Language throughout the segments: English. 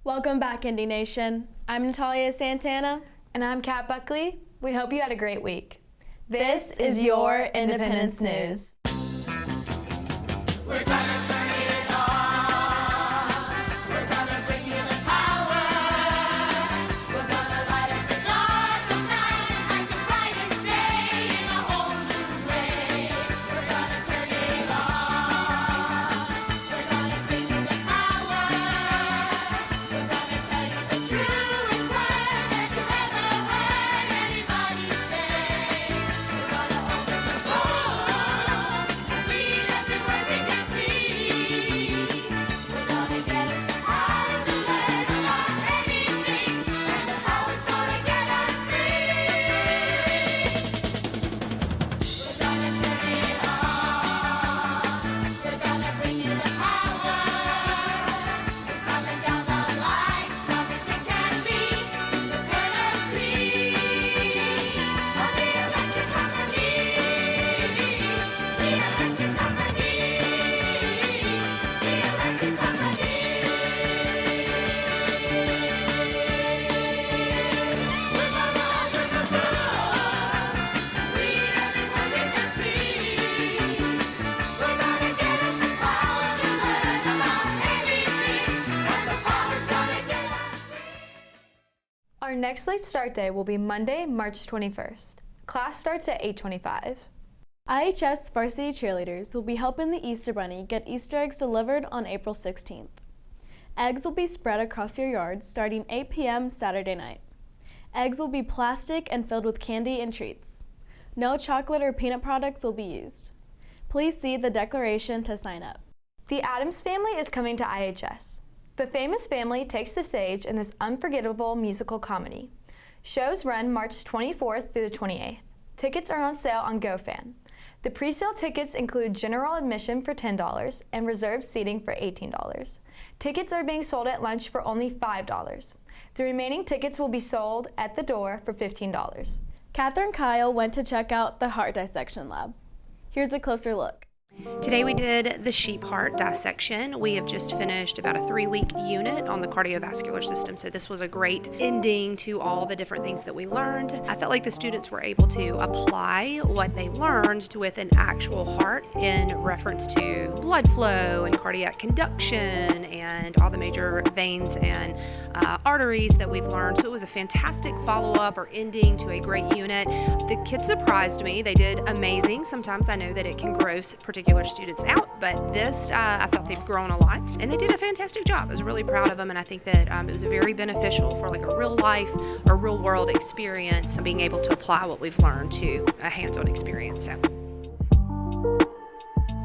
Welcome back, Indy Nation. I'm Natalia Santana. And I'm Kat Buckley. We hope you had a great week. This is your Independence News. We're gonna turn it on. We're gonna bring you the power. We're gonna light up the dark of night and light the brightest day in a whole new way. We're gonna turn it on. We're gonna bring you the power. We're gonna tell you the truest word that you ever heard anybody say. We're gonna open the door. Read every word we can see. We're gonna get us the power to learn about anything, and the power's gonna get us free. We're gonna turn it on. We're gonna bring you the power. It's coming down the line, strong as it can be. The courtesy of the electric company. The electric company. The electric company. We're gonna open the door. Read every word we can see. We're gonna get us the power to learn about anything, and the power's gonna get us free. Our next late start day will be Monday, March 21st. Class starts at 8:25. IHS varsity cheerleaders will be helping the Easter Bunny get Easter eggs delivered on April 16th. Eggs will be spread across your yard starting 8 p.m. Saturday night. Eggs will be plastic and filled with candy and treats. No chocolate or peanut products will be used. Please see the declaration to sign up. The Addams Family is coming to IHS. The famous family takes the stage in this unforgettable musical comedy. Shows run March 24th through the 28th. Tickets are on sale on GoFan. The pre-sale tickets include general admission for $10 and reserved seating for $18. Tickets are being sold at lunch for only $5. The remaining tickets will be sold at the door for $15. Catherine Kyle went to check out the heart dissection lab. Here's a closer look. Today we did the sheep heart dissection. We have just finished about a 3-week unit on the cardiovascular system, so this was a great ending to all the different things that we learned. I felt like the students were able to apply what they learned with an actual heart in reference to blood flow and cardiac conduction and all the major veins and arteries that we've learned. So it was a fantastic follow-up or ending to a great unit. The kids surprised me. They did amazing. Sometimes I know that it can gross particular students out, but this, I felt they've grown a lot, and they did a fantastic job. I was really proud of them, and I think that it was very beneficial for like a real life or real world experience and being able to apply what we've learned to a hands-on experience.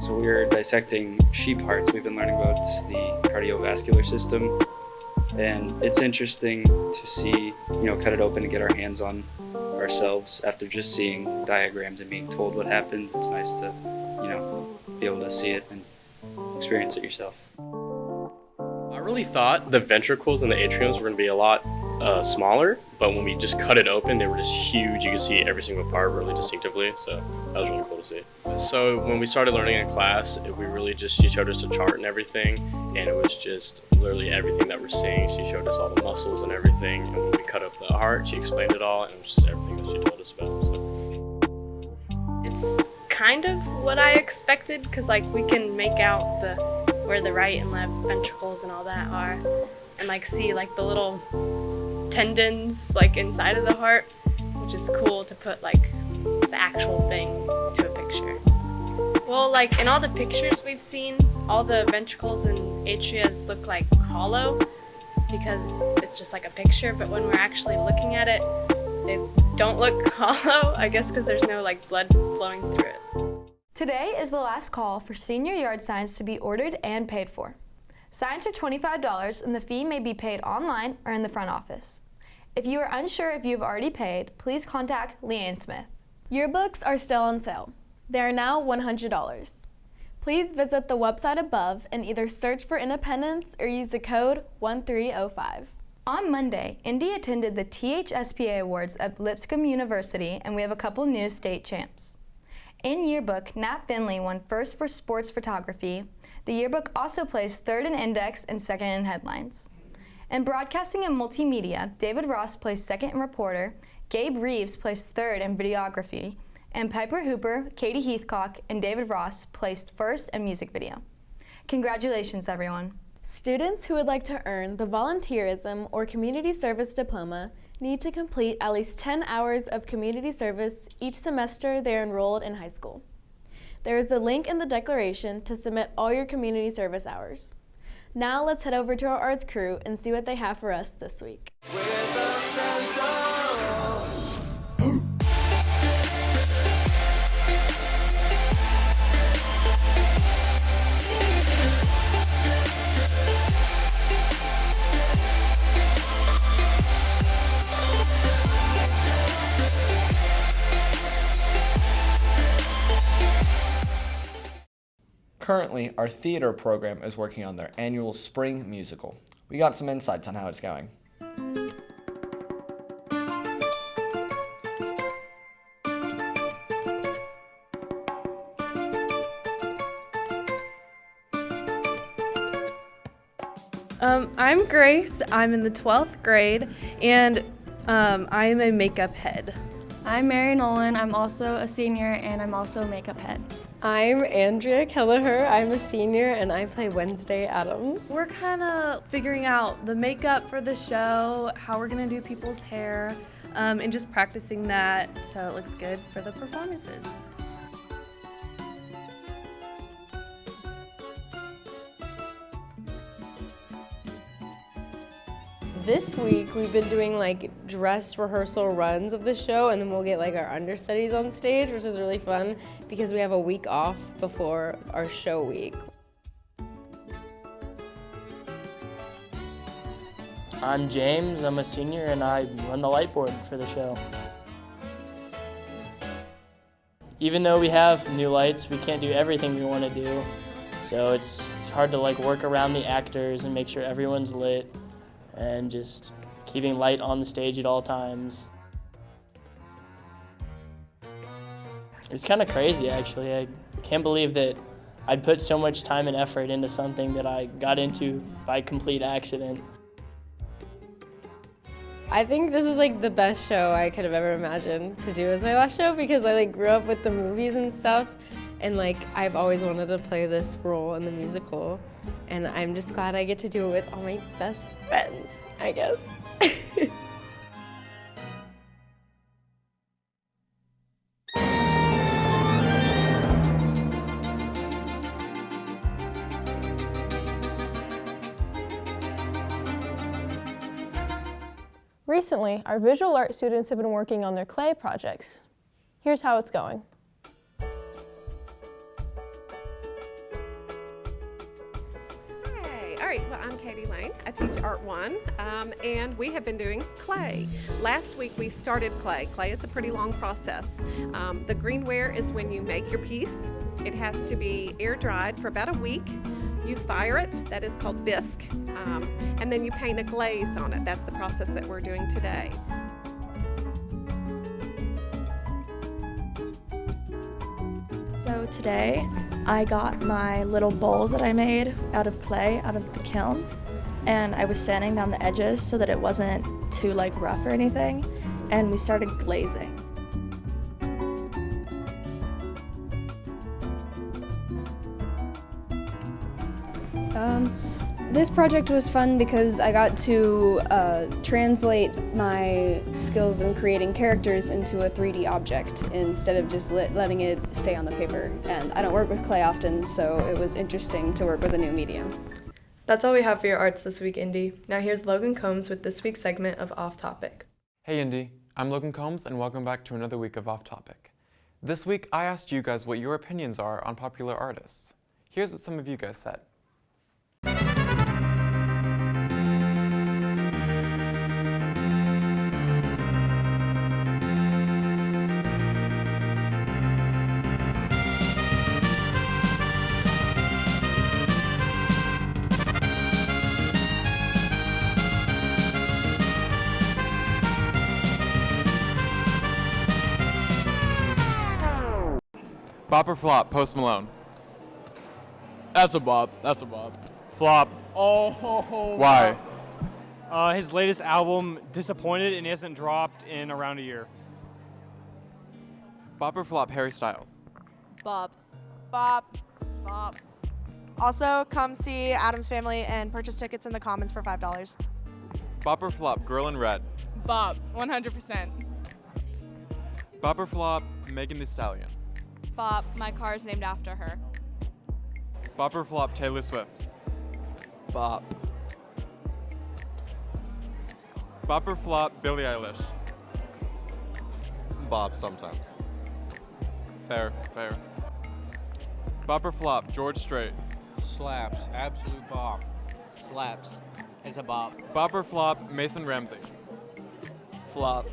So we are dissecting sheep hearts. We've been learning about the cardiovascular system, and it's interesting to see, cut it open and get our hands on ourselves after just seeing diagrams and being told what happened. It's nice to, be able to see it and experience it yourself. I really thought the ventricles and the atriums were going to be a lot smaller, but when we just cut it open, they were just huge. You could see every single part really distinctively, so that was really cool to see. So when we started learning in class, she showed us a chart and everything, and it was just literally everything that we're seeing. She showed us all the muscles and everything, and when we cut up the heart, she explained it all, and it was just everything that she told us about. So. It's kind of what I expected, because we can make out where the right and left ventricles and all that are, and see the little tendons inside of the heart, which is cool to put the actual thing to a picture. Well, in all the pictures we've seen, all the ventricles and atria look hollow because it's just a picture, but when we're actually looking at it, they don't look hollow, I guess because there's no blood flowing through it. Today is the last call for senior yard signs to be ordered and paid for. Signs are $25 and the fee may be paid online or in the front office. If you are unsure if you have already paid, please contact Leanne Smith. Yearbooks are still on sale. They are now $100. Please visit the website above and either search for Independence or use the code 1305. On Monday, Indy attended the THSPA Awards at Lipscomb University, and we have a couple new state champs. In yearbook, Nat Finley won first for sports photography. The yearbook also placed third in index and second in headlines. In broadcasting and multimedia, David Ross placed second in reporter, Gabe Reeves placed third in videography, and Piper Hooper, Katie Heathcock, and David Ross placed first in music video. Congratulations, everyone. Students who would like to earn the volunteerism or community service diploma need to complete at least 10 hours of community service each semester they're enrolled in high school. There is a link in the declaration to submit all your community service hours. Now let's head over to our arts crew and see what they have for us this week. Currently, our theater program is working on their annual spring musical. We got some insights on how it's going. I'm Grace. I'm in the 12th grade, and I'm a makeup head. I'm Mary Nolan. I'm also a senior, and I'm also a makeup head. I'm Andrea Kelleher. I'm a senior and I play Wednesday Adams. We're kind of figuring out the makeup for the show, how we're going to do people's hair, and just practicing that so it looks good for the performances. This week we've been doing like dress rehearsal runs of the show, and then we'll get like our understudies on stage, which is really fun because we have a week off before our show week. I'm James, I'm a senior, and I run the light board for the show. Even though we have new lights, we can't do everything we want to do, so it's hard to like work around the actors and make sure everyone's lit and just keeping light on the stage at all times. It's kind of crazy, actually. I can't believe that I'd put so much time and effort into something that I got into by complete accident. I think this is like the best show I could have ever imagined to do as my last show because I like grew up with the movies and stuff, and like I've always wanted to play this role in the musical, and I'm just glad I get to do it with all my best friends, I guess. Recently, our visual art students have been working on their clay projects. Here's how it's going. Hey, all right, well, I'm Katie Lane. I teach Art 1, and we have been doing clay. Last week we started clay. Clay is a pretty long process. The greenware is when you make your piece. It has to be air dried for about a week. You fire it, that is called bisque, and then you paint a glaze on it. That's the process that we're doing today. So today, I got my little bowl that I made out of clay, out of the kiln, and I was sanding down the edges so that it wasn't too like rough or anything, and we started glazing. This project was fun because I got to translate my skills in creating characters into a 3D object instead of just letting it stay on the paper. And I don't work with clay often, so it was interesting to work with a new medium. That's all we have for your arts this week, Indy. Now here's Logan Combs with this week's segment of Off Topic. Hey Indy, I'm Logan Combs and welcome back to another week of Off Topic. This week I asked you guys what your opinions are on popular artists. Here's what some of you guys said. Bop or flop, Post Malone? That's a bop. That's a bop. Flop. Oh. Why? His latest album, Disappointed, and he hasn't dropped in around a year. Bop or flop, Harry Styles? Bob. Bob. Bob. Also, come see Adam's Family and purchase tickets in the Commons for $5. Bop or flop, Girl in Red? Bob, 100%. Bop or flop, Megan Thee Stallion? Bob, my car is named after her. Bop or flop, Taylor Swift? Bop. Bop or flop, Billie Eilish? Bob sometimes. Fair, fair. Bop or flop, George Strait? Slaps, absolute bop. Slaps. It's a bop. Bop or flop, Mason Ramsey? Flop.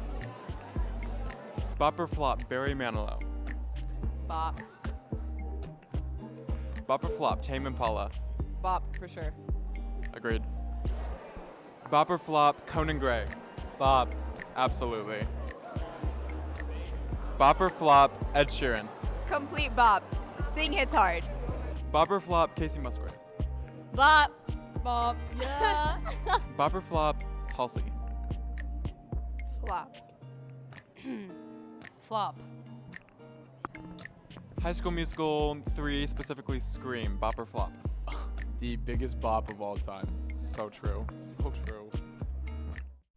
Bop or flop, Barry Manilow? Bob. Bop or flop, Tame Impala? Bob, for sure. Agreed. Bop or flop, Conan Gray? Bop. Absolutely. Bop or flop, Ed Sheeran? Complete Bob. Sing hits hard. Bop or flop, Casey Musgraves? Bob. Bob. Yeah. Bop or flop, Halsey? Flop. Flop. High School Musical 3, specifically Scream, bop or flop? The biggest bop of all time. So true, so true.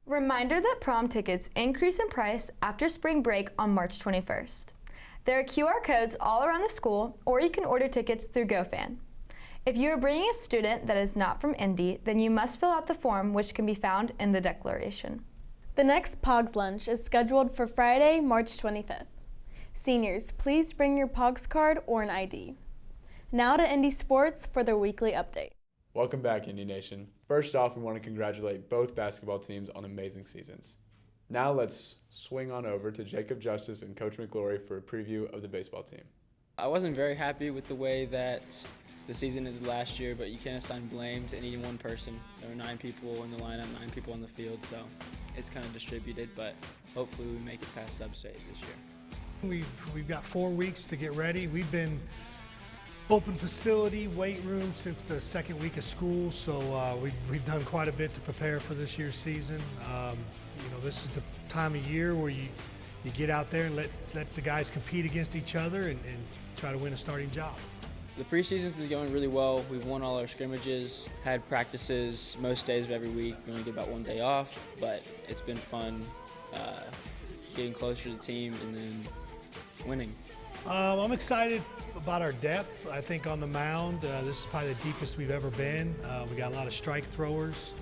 Reminder that prom tickets increase in price after spring break on March 21st. There are QR codes all around the school, or you can order tickets through GoFan. If you are bringing a student that is not from Indy, then you must fill out the form, which can be found in the declaration. The next POGS lunch is scheduled for Friday, March 25th. Seniors, please bring your POGS card or an ID. Now to Indy Sports for their weekly update. Welcome back, Indy Nation. First off, we want to congratulate both basketball teams on amazing seasons. Now let's swing on over to Jacob Justice and Coach McGlory for a preview of the baseball team. I wasn't very happy with the way that the season ended last year, but you can't assign blame to any one person. There were 9 people in the lineup, 9 people on the field, so it's kind of distributed, but hopefully we make it past sub-state this year. We've got 4 weeks to get ready. We've been open facility, weight room since the second week of school, so we've done quite a bit to prepare for this year's season. This is the time of year where you get out there and let the guys compete against each other and try to win a starting job. The preseason's been going really well. We've won all our scrimmages, had practices most days of every week. We only get about 1 day off, but it's been fun getting closer to the team and then winning. I'm excited about our depth. I think on the mound, this is probably the deepest we've ever been. We got a lot of strike throwers,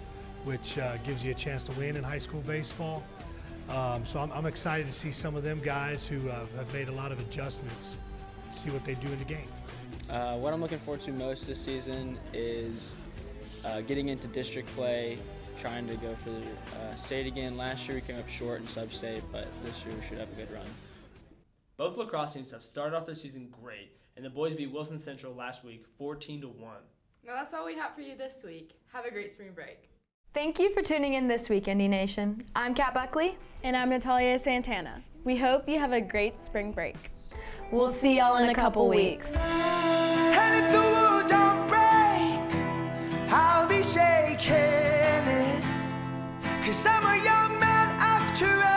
which gives you a chance to win in high school baseball. So I'm excited to see some of them guys who have made a lot of adjustments, see what they do in the game. What I'm looking forward to most this season is getting into district play, trying to go for the state again. Last year we came up short in sub-state, but this year we should have a good run. Both lacrosse teams have started off their season great, and the boys beat Wilson Central last week 14-1. Now that's all we have for you this week. Have a great spring break. Thank you for tuning in this week, Indy Nation. I'm Kat Buckley. And I'm Natalia Santana. We hope you have a great spring break. We'll see y'all in a couple weeks. And if the world don't break, I'll be shaking it. 'Cause I'm a young man after all.